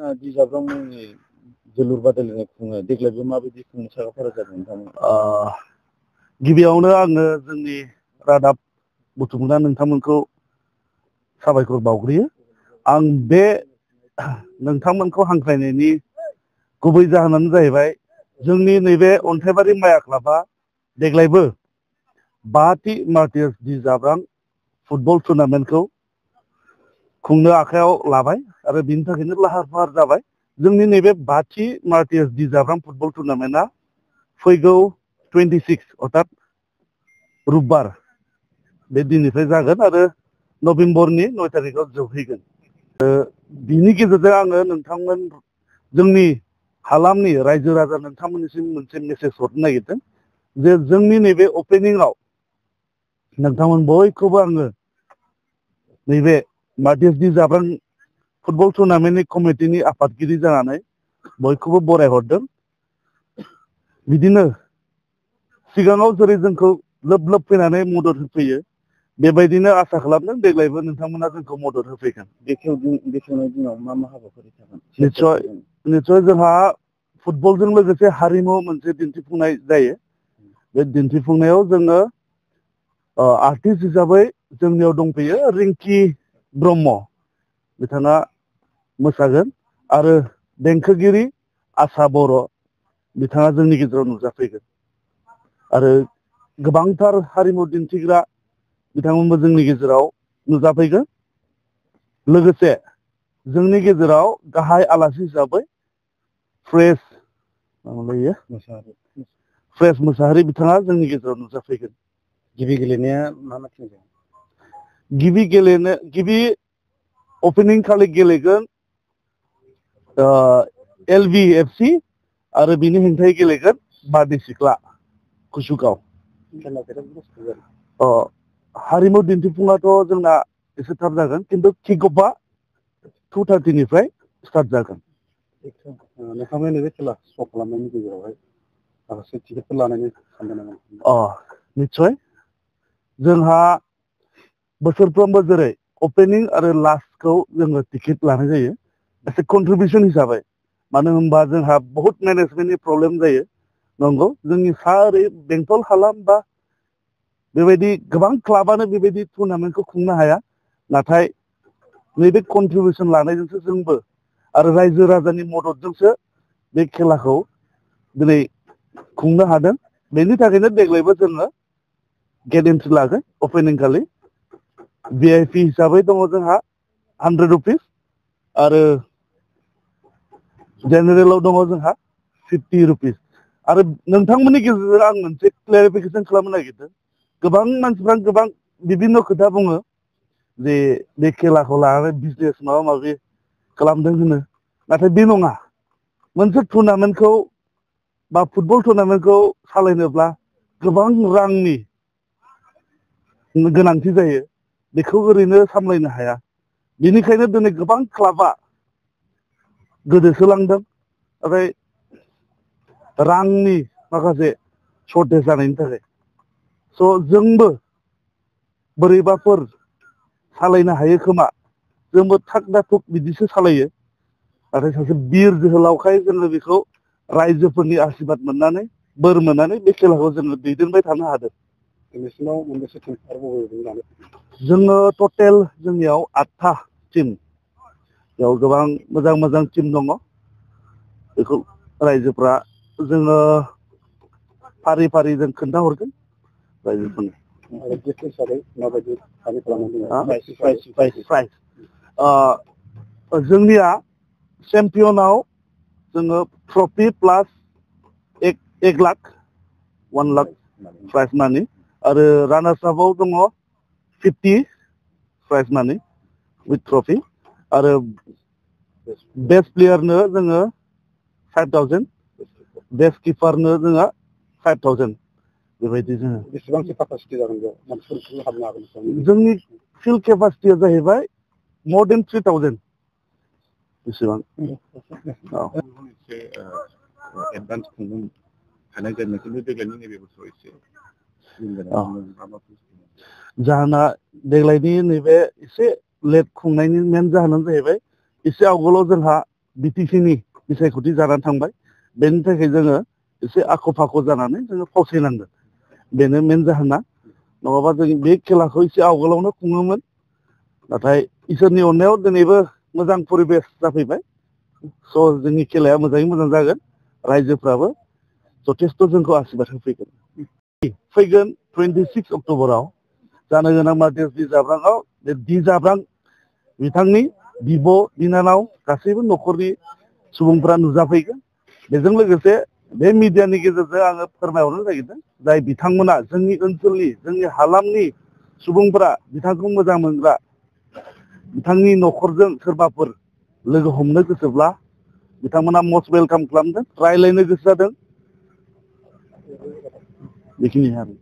बिजाबगावनि जोलुर बादायलायनाय खुङो देग्लायबो माबायदि खुंनो साखाफारा जादों नोंथांमोन? गिबियावनो आङो जोंनि रादाब बुथुमग्रा नोंथांमोनखौ साबायखर बावग्रोयो। आं बे नोंथांमोनखौ हांख्रायनायनि गुबै जाहोनानो जाहैबाय जोंनि नैबे अन्थाइबारि माया क्लाबा देग्लायबो 5थि मार्टियार्स दि जाब्रां फुटबल टुर्नामेन्टखौ खुंनो आखायाव लाबाय आरो बिनि थाखायनो लाहार फाहार जाबाय। जोंनि नैबे 5थि मार्टियार्स दि जाब्रां फुटबल टुर्नामेन्टआ फैगौ 26 अर्थात रुबबार बे दिननिफ्राय जागोन आरो नभेम्बरनि 9 थारिखआव जोबहैगोन। बिनि गेजेरजों आङो नोंथांमोन जोंनि हालामनि रायजो राजा नोंथांमोननिसिम मोनसे मेसेज हरनो नागिरदों जे जोंनि नैबे अपेनिंआव नोंथांमोन बयखौबो आङो नैबे मार्टियार्स दि जाब्रां फुटबल टुर्नामेन्टनि कमिटिनि आफादगिरि जानानै बयखौबो बरायहरदों। बिदिनो सिगाङाव जेरै जोंखौ लोब लोब फैनानै मदद होफैयो बेबायदिनो आसा खालामदों देग्लायबो नोंथांमोना जोंखौ मदद होफैगोन। बेखेवनाय दिनाव मा मा हाबाफारि थागोन? निस्सय जोंहा फुटबलजों लोगोसे हारिमु मोनसे दिन्थिफुंनाय जायो। बे दिन्थिफुंनायाव जोङो आर्टिस्ट हिसाबै जोंनियाव दंफैयो रिंकि ब्रह्म, बिथाङा मोसागोन आरो देंखोगिरि आसा बर' बिथाङा जोंनि गेजेराव नुजाफैगोन आरो गोबांथार हारिमु दिन्थिग्रा बिथांमोनबो जोंनि गेजेराव नुजाफैगोन। लोगोसे जोंनि गेजेराव गाहाय आलासि हिसाबै प्रेस मोसाहारि बिथाङा जोंनि गेजेराव नुजाफैगोन। गिबि गेलेनाया मा मा थिनदों? गिबि अपेनिं खालि गेलेगोन LV FC आरो बिनि हेंथायै गेलेगोन बारदै सिख्ला कुसुगाव। हारिमु दिन्थिफुङाथ' जोंना एसे थाब जागोन खिन्थु किक अफआ 2:30 स्टार्ट जागोन। नोंथांमोन नैबे खेला स' खालामनायनि गेजेरावहाय माखासे टिकेटफोर लानायनि सानदों नामा? निस्सय जोंहा बोसोरफ्रोमबो जेरै अपेनिं आरो लास्टखौ जोङो टिकेट लानाय जायो एसे कन्ट्रिबिउसन हिसाबै। मानो होनबा जोंहा बहुत मेनेजमेन्टनि प्रब्लेम जायो। नंगौ जोंनि सा ओरै बेंटल हालाम बा बेबायदि गोबां क्लाबानो बेबायदि टुर्नामेन्टखौ खुंनो हाया। नाथाय नैबे कन्ट्रिबिउसन लानायजोंसो जोंबो आरो रायजो राजानि मददजोंसो बे खेलाखौ दिनै खुंनो हादों। बेनि थाखायनो देग्लायबो जोङो गेट एन्ट्रि लागोन अपेनिं खालि। VIP हिसाबै दङ जोंहा 100 रुपिस आरो जेनेरेलाव दङ जोंहा 50 रुपिस। आरो नोंथांमोननि गेजेरजों आं मोनसे क्लेरिफिकेसन खालामनो नागिरदों। गोबां मानसिफ्रा गोबां बिभिन्न' खोथा बुङो जे बे खेलाखौ लानानै बिजनेस माबा माबि खालामदों होनो। नाथाय बे नङा। मोनसे टुर्नामेन्टखौ बा फुटबल टुर्नामेन्टखौ सालायनोब्ला गोबां रांनि गोनांथि जायो। बेखौ ओरैनो सामलायनो हाया। बेनिखायनो दिनै गोबां क्लाबा गोदोसोलांदों। ओमफ्राय रांनि माखासे सर्टेज जानायनि थाखाय स' जोंबो बोरैबाफोर सालायनो हायो खोमा, जोंबो थाग दा थुग बिदिसो सालायो। नाथाय सासे बिर जोहोलावखाय जोङो बेखौ रायजोफोरनि आसिरबाद मोननानै बोर मोननानै बे खेलाखौ जोङो दैदेनबाय थानो हादों। नोंसिनाव मोनबेसे टिम आरोबाव जोङो टटेल जोंनियाव 8था टिम। बेयाव गोबां मोजां मोजां टिम दङ। बेखौ रायजोफ्रा जोङो फारि फारि जों खोन्थाहरगोन रायजोफोरनो। जोंनिया चेम्पियनाव जोङो ट्रफि प्लास 1 लाख 1 लाख प्राइज मानि आरो रानार्स आपआव दङ 50 प्राइज मानि उइथ ट्रफि आरो बेस्ट प्लेयारनो जोङो 5,000, बेस्ट किपारनो जोङो 5,000 बेबायदि जोङो। बेसेबांसो केपासिटि जागोन बेयाव मानसिफोर हाबनो हागोन? जोंनि फिल्ड केपासिटिया जाहैबाय more than 3,000 बेसेबां। एडभान्स खुंनो हानाय जादों खिन्थु देग्लायनि नैबे बोसोराव एसे जाहोना देग्लायनि नैबे एसे लेट खुंनायनि मेन जाहोनानो जाहैबाय एसे आवगोलाव जोंहा बिटिसिनि बिसायख'थि जानानै थांबाय बेनि थाखाय जोङो एसे आख' फाख' जानानै जोङो फावसायनांगोन बेनो मेन जाहोना नङाबा जों बे खेलाखौ एसे आवगोलावनो खुङोमोन नाथाय इसोरनि अननायाव दिनैबो मोजां परिबेस जाफैबाय स' जोंनि खेलाया मोजाङै मोजां जागोन रायजोफ्राबो जथेस्थ' जोंखौ आसिरबाद होफैगोन फैगोन 26 अक्ट'बराव जानो गोनां मार्टियास दि जाब्रांआव बे दि जाब्रां बिथांनि बिब' बिनानाव गासैबो न'खरनि सुबुंफ्रा नुजाफैगोन बेजों लोगोसे बे मिडियानि गेजेरजों आङो फोरमायहरनो नागिरदों जाय बिथांमोना जोंनि ओनसोलनि जोंनि हालामनि सुबुंफोरा बिथांखौ मोजां मोनग्रा बिथांनि न'खरजों सोरबाफोर लोगो हमनो गोसोब्ला बिथांमोना मस्ट वेलकाम खालामदों रायज्लायनो गोसो जादों बेखिनि आरो